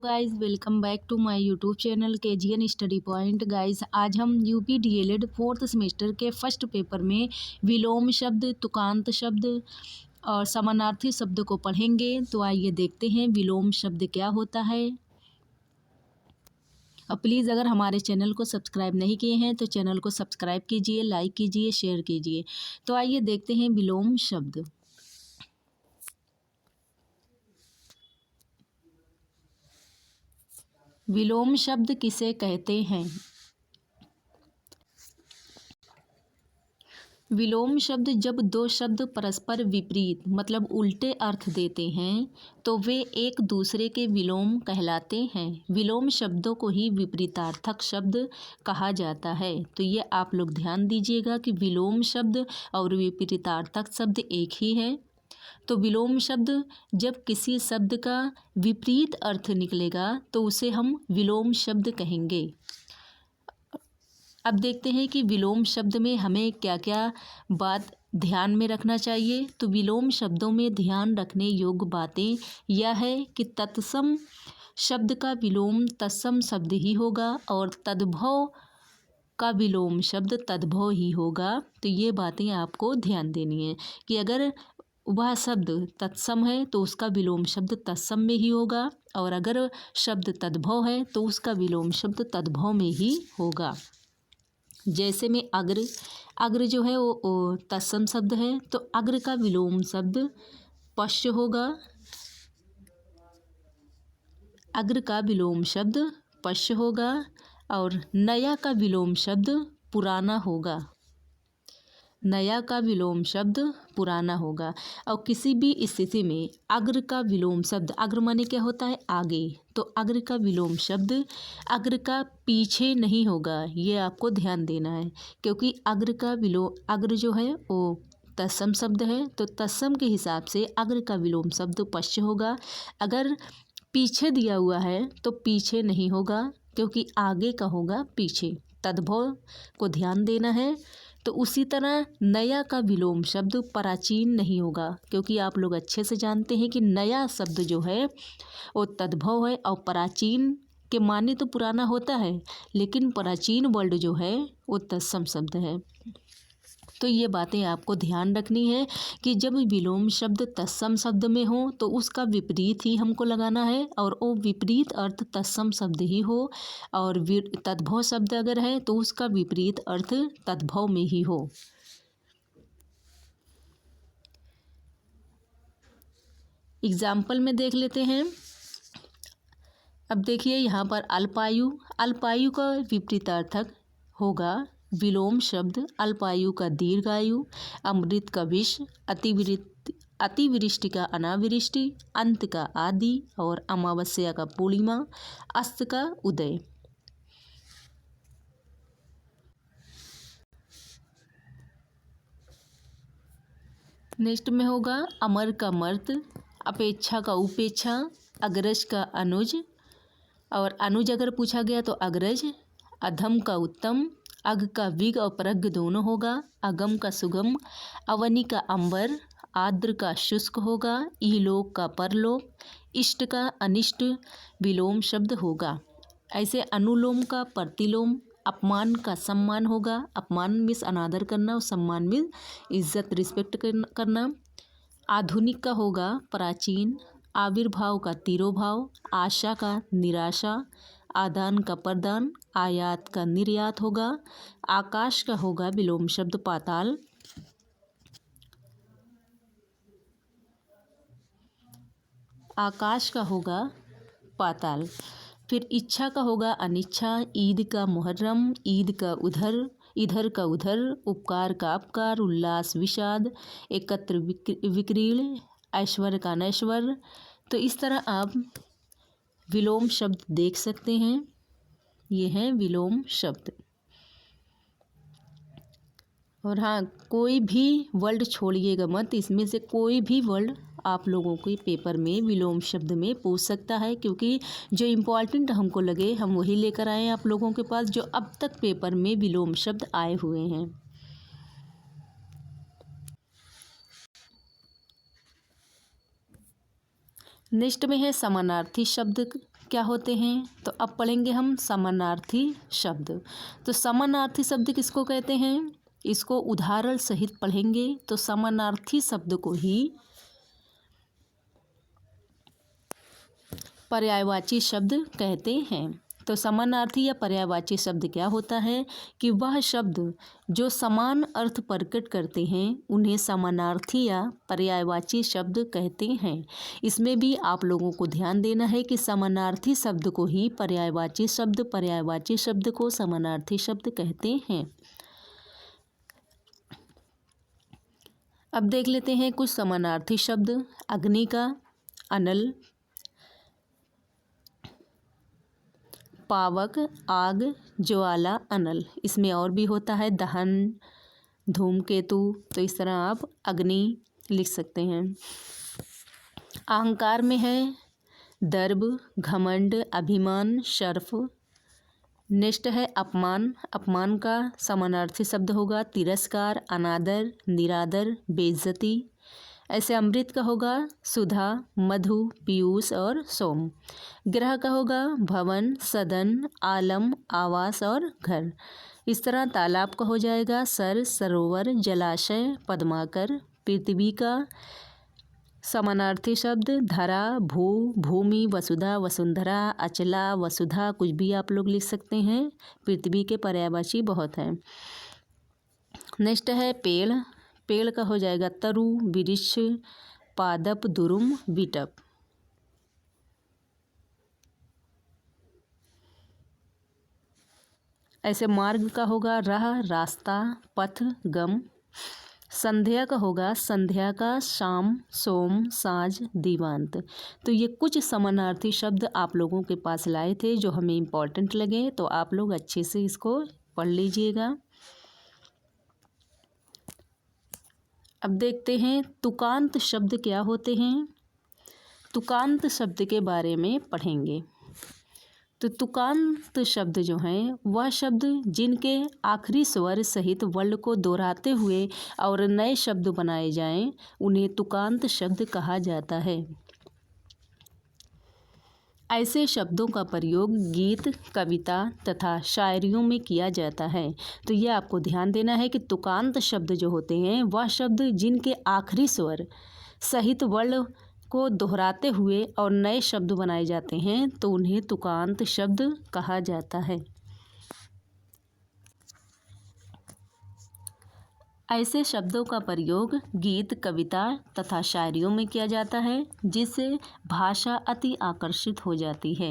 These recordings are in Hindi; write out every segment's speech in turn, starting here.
Guys welcome back to my YouTube channel KGN study point. Guys आज हम यूपी डीएलएड फोर्थ सेमेस्टर के फर्स्ट पेपर में विलोम शब्द, तुकांत शब्द और समानार्थी शब्द को पढ़ेंगे। तो आइए देखते हैं विलोम शब्द क्या होता है। और प्लीज़ अगर हमारे चैनल को सब्सक्राइब नहीं किए हैं तो चैनल को सब्सक्राइब कीजिए, लाइक कीजिए, शेयर कीजिए। तो आइए देखते हैं विलोम शब्द। विलोम शब्द किसे कहते हैं? विलोम शब्द जब दो शब्द परस्पर विपरीत मतलब उल्टे अर्थ देते हैं तो वे एक दूसरे के विलोम कहलाते हैं। विलोम शब्दों को ही विपरीतार्थक शब्द कहा जाता है। तो ये आप लोग ध्यान दीजिएगा कि विलोम शब्द और विपरीतार्थक शब्द एक ही है। तो विलोम शब्द जब किसी शब्द का विपरीत अर्थ निकलेगा तो उसे हम विलोम शब्द कहेंगे। अब देखते हैं कि विलोम शब्द में हमें क्या क्या बात ध्यान में रखना चाहिए। तो विलोम शब्दों में ध्यान रखने योग्य बातें यह है कि तत्सम शब्द का विलोम तत्सम शब्द ही होगा और तद्भव का विलोम शब्द तद्भव ही होगा। तो ये बातें आपको ध्यान देनी है कि अगर वह शब्द तत्सम है तो उसका विलोम शब्द तत्सम में ही होगा और अगर शब्द तद्भव है तो उसका विलोम शब्द तद्भव में ही होगा। जैसे में अग्र, अग्र जो है वो तत्सम शब्द है तो अग्र का विलोम शब्द पश्य होगा। अग्र का विलोम शब्द पश्य होगा और नया का विलोम शब्द पुराना होगा। नया का विलोम शब्द पुराना होगा। और किसी भी स्थिति में अग्र का विलोम शब्द, अग्र माने क्या होता है? आगे। तो अग्र का विलोम शब्द अग्र का पीछे नहीं होगा। ये आपको ध्यान देना है क्योंकि अग्र जो है वो तत्सम शब्द है तो तत्सम के हिसाब से अग्र का विलोम शब्द पश्य होगा। अगर पीछे दिया हुआ है तो पीछे नहीं होगा क्योंकि आगे का होगा पीछे। तद्भव को ध्यान देना है। तो उसी तरह नया का विलोम शब्द प्राचीन नहीं होगा क्योंकि आप लोग अच्छे से जानते हैं कि नया शब्द जो है वो तद्भव है और प्राचीन के माने तो पुराना होता है लेकिन प्राचीन वर्ड जो है वो तत्सम शब्द है। तो ये बातें आपको ध्यान रखनी है कि जब विलोम शब्द तत्सम शब्द में हो तो उसका विपरीत ही हमको लगाना है और वो विपरीत अर्थ तत्सम शब्द ही हो और तद्भव शब्द अगर है तो उसका विपरीत अर्थ तद्भव में ही हो। एग्जाम्पल में देख लेते हैं। अब देखिए यहाँ पर अल्पायु, अल्पायु का विपरीतार्थक होगा विलोम शब्द अल्पायु का दीर्घायु, अमृत का विष, अतिवृष्टि का अनावृष्टि, अंत का आदि और अमावस्या का पूर्णिमा, अस्त का उदय। नेक्स्ट में होगा अमर का मर्त, अपेक्षा का उपेक्षा, अग्रज का अनुज और अनुज अगर पूछा गया तो अग्रज, अधम का उत्तम, अग का विग और प्रग दोनों होगा, अगम का सुगम, अवनी का अंबर, आद्र का शुष्क होगा, इहलोक का परलोक, इष्ट का अनिष्ट विलोम शब्द होगा। ऐसे अनुलोम का प्रतिलोम, अपमान का सम्मान होगा। अपमान मीन्स अनादर करना और सम्मान मीन्स इज्जत रिस्पेक्ट करना। आधुनिक का होगा प्राचीन, आविर्भाव का तिरोभाव, आशा का निराशा, आदान का प्रदान, आयात का निर्यात होगा। आकाश का होगा विलोम शब्द पाताल। आकाश का होगा पाताल। फिर इच्छा का होगा अनिच्छा, ईद का मुहर्रम, ईद का उधर, इधर का उधर, उपकार का अपकार, उल्लास विषाद, एकत्र विक्रीण, ऐश्वर्य का नैश्वर। तो इस तरह आप विलोम शब्द देख सकते हैं। ये हैं विलोम शब्द। और हाँ, कोई भी वर्ड छोड़िएगा मत, इसमें से कोई भी वर्ड आप लोगों के पेपर में विलोम शब्द में पूछ सकता है क्योंकि जो इम्पोर्टेंट हमको लगे हम वही लेकर आए हैं आप लोगों के पास जो अब तक पेपर में विलोम शब्द आए हुए हैं। नेक्स्ट में है समानार्थी शब्द क्या होते हैं? तो अब पढ़ेंगे हम समानार्थी शब्द। तो समानार्थी शब्द किसको कहते हैं? इसको उदाहरण सहित पढ़ेंगे। तो समानार्थी शब्द को ही पर्यायवाची शब्द कहते हैं। तो समानार्थी या पर्यायवाची शब्द क्या होता है कि वह शब्द जो समान अर्थ प्रकट करते हैं उन्हें समानार्थी या पर्यायवाची शब्द कहते हैं। इसमें भी आप लोगों को ध्यान देना है कि समानार्थी शब्द को ही पर्यायवाची शब्द, पर्यायवाची शब्द को समानार्थी शब्द कहते हैं। अब देख लेते हैं कुछ समानार्थी शब्द। अग्नि का अनल, पावक आग, ज्वाला अनल। इसमें और भी होता है दहन, धूमकेतु। तो इस तरह आप अग्नि लिख सकते हैं। अहंकार में है दर्प, घमंड, अभिमान, शर्फ। नेक्स्ट है अपमान। अपमान का समानार्थी शब्द होगा तिरस्कार, अनादर, निरादर, बेइज्जती। ऐसे अमृत का होगा सुधा, मधु, पीयूष और सोम। ग्रह का होगा भवन, सदन, आलम, आवास और घर। इस तरह तालाब का हो जाएगा सर, सरोवर, जलाशय, पद्माकर। पृथ्वी का समानार्थी शब्द धरा, भू, भूमि, वसुधा, वसुंधरा, अचला, वसुधा। कुछ भी आप लोग लिख सकते हैं। पृथ्वी के पर्यायवाची बहुत हैं। नेक्स्ट है पेड़। पेड़ का हो जाएगा तरु, वृक्ष, पादप, दुरुम, विटप। ऐसे मार्ग का होगा राह, रास्ता, पथ, गम। संध्या का होगा संध्या का शाम, सोम, साँझ, दिवांत। तो ये कुछ समानार्थी शब्द आप लोगों के पास लाए थे जो हमें इम्पोर्टेंट लगे, तो आप लोग अच्छे से इसको पढ़ लीजिएगा। अब देखते हैं तुकांत शब्द क्या होते हैं। तुकांत शब्द के बारे में पढ़ेंगे। तो तुकांत शब्द जो हैं वह शब्द जिनके आखिरी स्वर सहित वर्ण को दोहराते हुए और नए शब्द बनाए जाएं उन्हें तुकांत शब्द कहा जाता है। ऐसे शब्दों का प्रयोग गीत, कविता तथा शायरियों में किया जाता है। तो ये आपको ध्यान देना है कि तुकांत शब्द जो होते हैं वह शब्द जिनके आखिरी स्वर सहित वर्ण को दोहराते हुए और नए शब्द बनाए जाते हैं तो उन्हें तुकांत शब्द कहा जाता है। ऐसे शब्दों का प्रयोग गीत, कविता तथा शायरियों में किया जाता है जिससे भाषा अति आकर्षित हो जाती है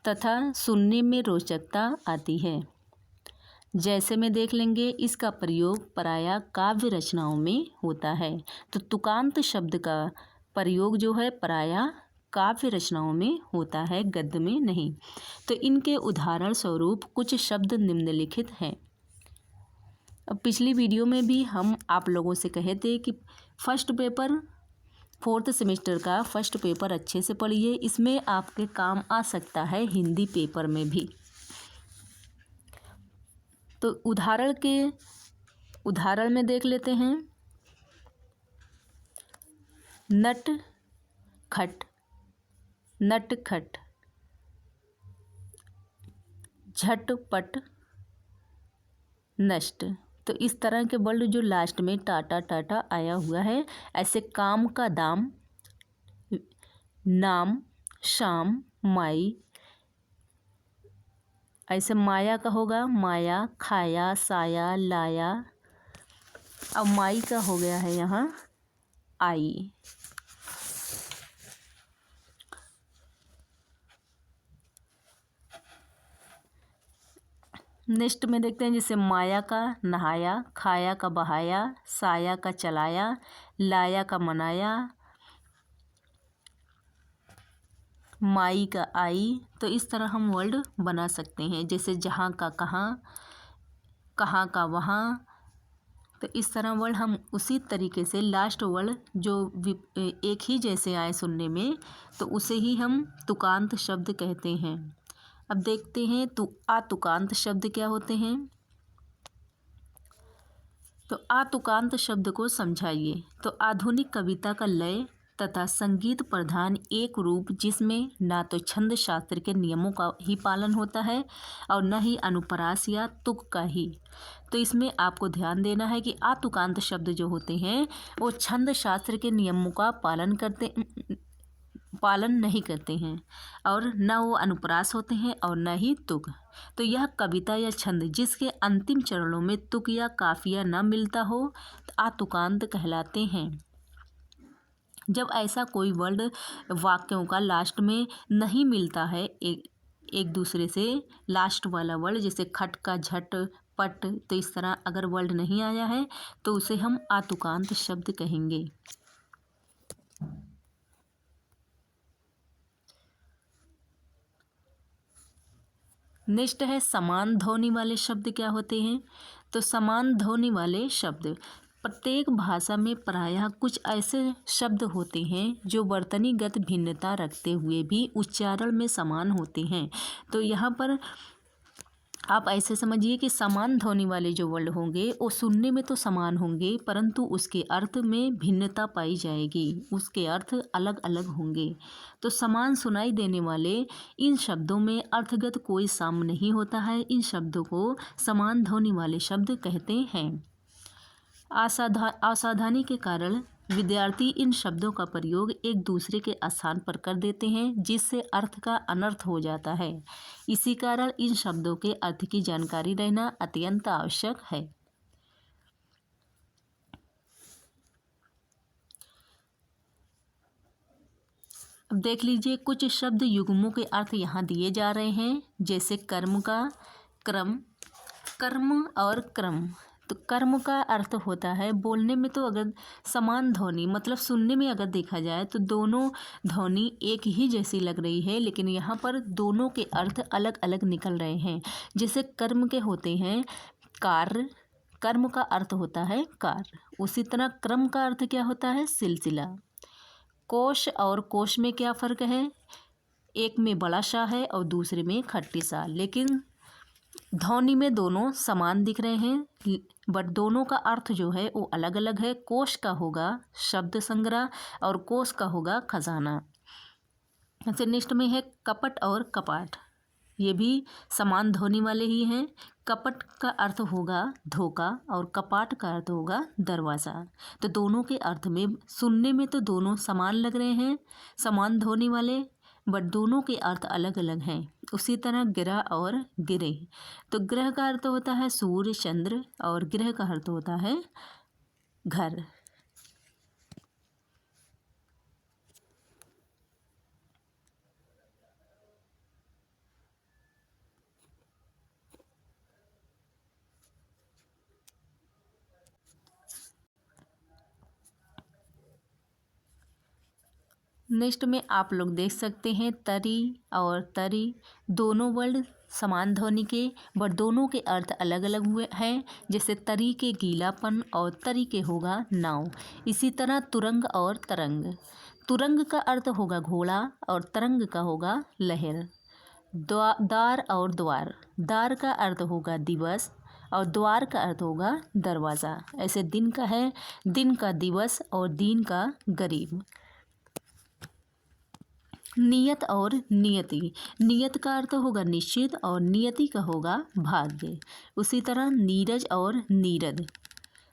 तथा सुनने में रोचकता आती है। जैसे में देख लेंगे इसका प्रयोग प्रायः काव्य रचनाओं में होता है। तो तुकांत शब्द का प्रयोग जो है प्रायः काव्य रचनाओं में होता है, गद्य में नहीं। तो इनके उदाहरण स्वरूप कुछ शब्द निम्नलिखित हैं। अब पिछली वीडियो में भी हम आप लोगों से कहे थे कि फर्स्ट पेपर 4th सेमेस्टर का फर्स्ट पेपर अच्छे से पढ़िए, इसमें आपके काम आ सकता है हिंदी पेपर में भी। तो उदाहरण में देख लेते हैं नट खट, नटखट, झटपट, नष्ट। तो इस तरह के वर्ड जो लास्ट में टाटा टाटा आया हुआ है। ऐसे काम का दाम, नाम, शाम, माई। ऐसे माया का होगा माया, खाया, साया, लाया। अब माई का हो गया है यहाँ आई। नेक्स्ट में देखते हैं जैसे माया का नहाया, खाया का बहाया, साया का चलाया, लाया का मनाया, माई का आई। तो इस तरह हम वर्ड बना सकते हैं। जैसे जहाँ का कहाँ, कहाँ का वहाँ। तो इस तरह वर्ड हम उसी तरीके से लास्ट वर्ड जो एक ही जैसे आए सुनने में तो उसे ही हम तुकांत शब्द कहते हैं। अब देखते हैं आतुकांत शब्द क्या होते हैं। तो आतुकांत शब्द को समझाइए। तो आधुनिक कविता का लय, तथा संगीत प्रधान एक रूप जिसमें ना तो छंद शास्त्र के नियमों का ही पालन होता है और न ही अनुप्रास या तुक का ही। तो इसमें आपको ध्यान देना है कि आतुकांत शब्द जो होते हैं वो छंद शास्त्र के नियमों का पालन नहीं करते हैं और न वो अनुप्रास होते हैं और न ही तुक। तो यह कविता या छंद जिसके अंतिम चरणों में तुक या काफिया न मिलता हो तो आतुकांत कहलाते हैं। जब ऐसा कोई वर्ड वाक्यों का लास्ट में नहीं मिलता है एक दूसरे से, लास्ट वाला वर्ड जैसे खट का झट पट, तो इस तरह अगर वर्ड नहीं आया है तो उसे हम आतुकांत शब्द कहेंगे। नेक्स्ट है समान ध्वनि वाले शब्द क्या होते हैं। तो समान ध्वनि वाले शब्द प्रत्येक भाषा में प्रायः कुछ ऐसे शब्द होते हैं जो वर्तनीगत भिन्नता रखते हुए भी उच्चारण में समान होते हैं। तो यहाँ पर आप ऐसे समझिए कि समान ध्वनि वाले जो वर्ड होंगे वो सुनने में तो समान होंगे परंतु उसके अर्थ में भिन्नता पाई जाएगी, उसके अर्थ अलग अलग होंगे। तो समान सुनाई देने वाले इन शब्दों में अर्थगत कोई साम्य नहीं होता है। इन शब्दों को समान ध्वनि वाले शब्द कहते हैं। असावधानी के कारण विद्यार्थी इन शब्दों का प्रयोग एक दूसरे के स्थान पर कर देते हैं जिससे अर्थ का अनर्थ हो जाता है। इसी कारण इन शब्दों के अर्थ की जानकारी रहना अत्यंत आवश्यक है। अब देख लीजिए कुछ शब्द युग्मों के अर्थ यहाँ दिए जा रहे हैं, जैसे कर्म का क्रम, कर्म और क्रम। तो कर्म का अर्थ होता है बोलने में तो अगर समान ध्वनि मतलब सुनने में अगर देखा जाए तो दोनों ध्वनि एक ही जैसी लग रही है, लेकिन यहाँ पर दोनों के अर्थ अलग अलग निकल रहे हैं। जैसे कर्म के होते हैं कार्य, कर्म का अर्थ होता है कार्य। उसी तरह क्रम का अर्थ क्या होता है सिलसिला। कोश और कोश में क्या फ़र्क है, एक में बड़ा सा है और दूसरे में खट्टी सा, लेकिन ध्वनि में दोनों समान दिख रहे हैं बट दोनों का अर्थ जो है वो अलग अलग है। कोश का होगा शब्द संग्रह और कोश का होगा खजाना। ऐसे नेक्स्ट में है कपट और कपाट, ये भी समान ध्वनि वाले ही हैं। कपट का अर्थ होगा धोखा और कपाट का अर्थ होगा दरवाज़ा। तो दोनों के अर्थ में सुनने में तो दोनों समान लग रहे हैं, समान ध्वनि वाले, बट दोनों के अर्थ अलग अलग हैं। उसी तरह ग्रह और गिरह, तो ग्रह का अर्थ होता है सूर्य चंद्र और ग्रह का अर्थ होता है घर। नेक्स्ट में आप लोग देख सकते हैं तरी और तरी, दोनों वर्ड समान ध्वनि के बट दोनों के अर्थ अलग अलग हुए हैं। जैसे तरी के गीलापन और तरी के होगा नाव। इसी तरह तुरंग और तरंग, तुरंग का अर्थ होगा घोड़ा और तरंग का होगा लहर। दार और द्वार, दार का अर्थ होगा दिवस और द्वार का अर्थ होगा दरवाज़ा। ऐसे दिन का है दिन का दिवस और दीन का गरीब। नियत और नियति, नियत का अर्थ होगा निश्चित और नियति का होगा भाग्य। उसी तरह नीरज और नीरद,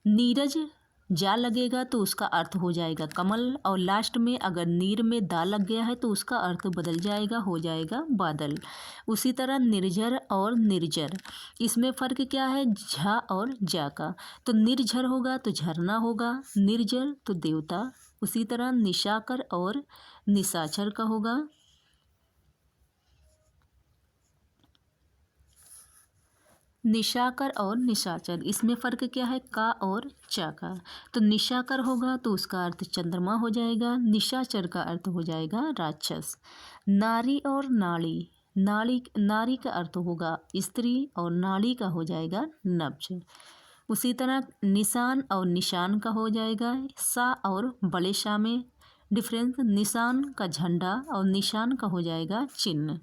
नीरज जा लगेगा तो उसका अर्थ हो जाएगा कमल और लास्ट में अगर नीर में दा लग गया है तो उसका अर्थ बदल जाएगा, हो जाएगा बादल। उसी तरह निर्झर और निर्जर, इसमें फ़र्क क्या है झा और जा का। तो निर्झर होगा तो झरना होगा, निर्जर तो देवता। उसी तरह निशाकर और निशाचर का होगा निशाकर और निशाचर, इसमें फ़र्क क्या है का और चा का। तो निशाकर होगा तो उसका अर्थ चंद्रमा हो जाएगा, निशाचर का अर्थ हो जाएगा राक्षस। नारी और नाड़ी, नारी का अर्थ होगा स्त्री और नाड़ी का हो जाएगा नब्ज। उसी तरह निशान और निशान का हो जाएगा सा और बड़े शाह में डिफरेंस, निशान का झंडा और निशान का हो जाएगा चिन्ह।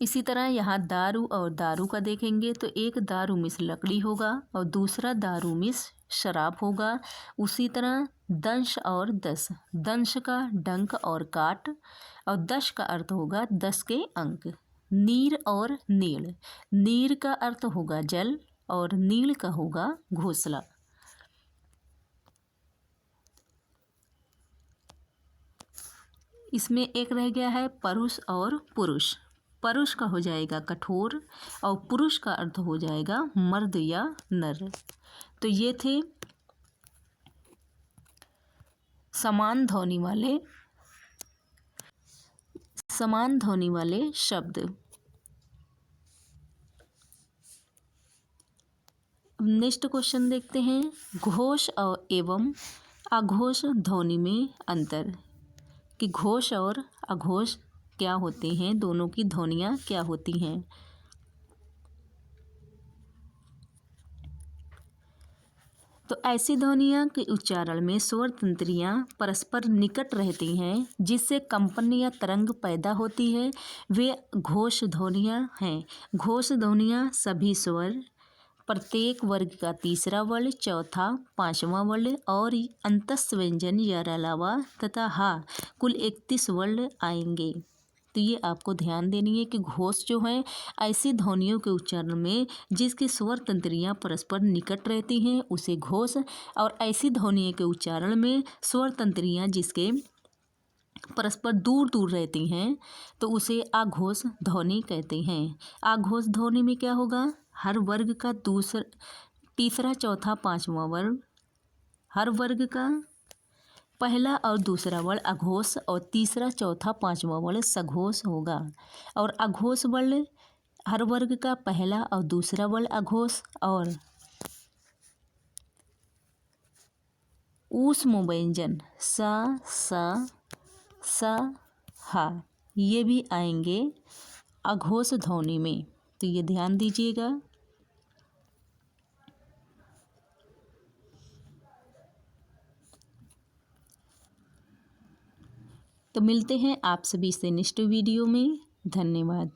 इसी तरह यहाँ दारू और दारू का देखेंगे तो एक दारू मिस लकड़ी होगा और दूसरा दारू मिस शराब होगा। उसी तरह दंश और दस। दंश का डंक और काट, और दश का अर्थ होगा 10 के अंक। नीर और नीड़, नीर का अर्थ होगा जल और नीड़ का होगा घोंसला। इसमें एक रह गया है परुष और पुरुष। परुष का हो जाएगा कठोर और पुरुष का अर्थ हो जाएगा मर्द या नर। तो ये थे समान ध्वनि वाले शब्द। नेक्स्ट क्वेश्चन देखते हैं, घोष और एवं अघोष ध्वनि में अंतर, कि घोष और अघोष क्या होते हैं, दोनों की ध्वनियाँ क्या होती हैं। तो ऐसी ध्वनियों के उच्चारण में स्वर तंत्रियाँ परस्पर निकट रहती हैं, जिससे कंपन या तरंग पैदा होती है, वे घोष ध्वनियाँ हैं। घोष ध्वनियाँ सभी स्वर, प्रत्येक वर्ग का तीसरा वर्ण, चौथा, पांचवा वर्ण और अंतस्थ व्यंजन या अलावा तथा हा कुल 31 वर्ण आएंगे। तो ये आपको ध्यान देनी है कि घोष जो है ऐसी ध्वनियों के उच्चारण में जिसकी स्वर तंत्रियाँ परस्पर निकट रहती हैं उसे घोष, और ऐसी ध्वनियों के उच्चारण में स्वर तंत्रियाँ जिसके परस्पर दूर दूर रहती हैं तो उसे आघोष ध्वनि कहते हैं। आघोष ध्वनि में क्या होगा, हर वर्ग का तीसरा, चौथा, पांचवा वर्ण, हर वर्ग का पहला और दूसरा वर्ण अघोष और तीसरा, चौथा, पांचवा वर्ण सघोष होगा। और अघोष वर्ण हर वर्ग का पहला और दूसरा वर्ण अघोष और ऊष्म व्यंजन सा हा ये भी आएंगे अघोष ध्वनि में। तो ये ध्यान दीजिएगा। तो मिलते हैं आप सभी से नेक्स्ट वीडियो में। धन्यवाद।